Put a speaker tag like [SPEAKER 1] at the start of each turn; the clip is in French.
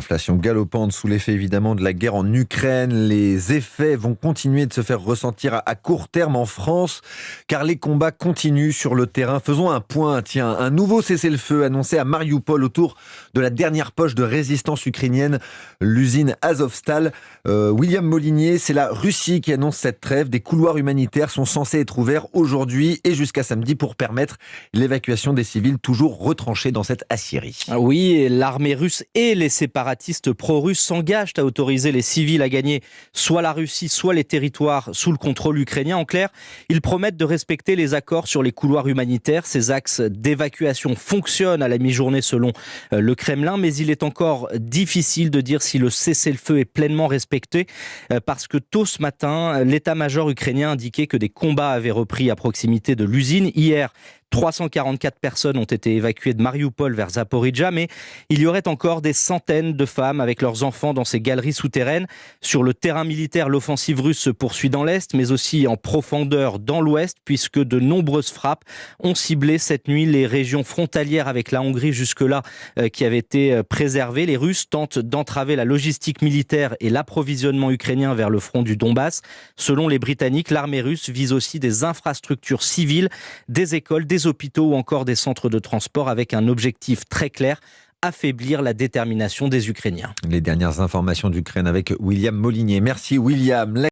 [SPEAKER 1] Inflation galopante sous l'effet évidemment de la guerre en Ukraine. Les effets vont continuer de se faire ressentir à court terme en France, car les combats continuent sur le terrain. Faisons un point, un nouveau cessez-le-feu annoncé à Mariupol autour de la dernière poche de résistance ukrainienne, l'usine Azovstal. William Molinier, c'est la Russie qui annonce cette trêve. Des couloirs humanitaires sont censés être ouverts aujourd'hui et jusqu'à samedi pour permettre l'évacuation des civils toujours retranchés dans cette aciérie.
[SPEAKER 2] Oui, et l'armée russe et les séparatistes pro-russes s'engagent à autoriser les civils à gagner soit la Russie, soit les territoires sous le contrôle ukrainien. En clair, ils promettent de respecter les accords sur les couloirs humanitaires. Ces axes d'évacuation fonctionnent à la mi-journée selon le Kremlin, mais il est encore difficile de dire si le cessez-le-feu est pleinement respecté parce que tôt ce matin, l'état-major ukrainien indiquait que des combats avaient repris à proximité de l'usine. Hier, 344 personnes ont été évacuées de Mariupol vers Zaporijjia, mais il y aurait encore des centaines de femmes avec leurs enfants dans ces galeries souterraines. Sur le terrain militaire, l'offensive russe se poursuit dans l'Est, mais aussi en profondeur dans l'Ouest, puisque de nombreuses frappes ont ciblé cette nuit les régions frontalières avec la Hongrie jusque-là qui avaient été préservées. Les Russes tentent d'entraver la logistique militaire et l'approvisionnement ukrainien vers le front du Donbass. Selon les Britanniques, l'armée russe vise aussi des infrastructures civiles, des écoles, des hôpitaux ou encore des centres de transport avec un objectif très clair, affaiblir la détermination des Ukrainiens.
[SPEAKER 1] Les dernières informations d'Ukraine avec William Molinier. Merci William.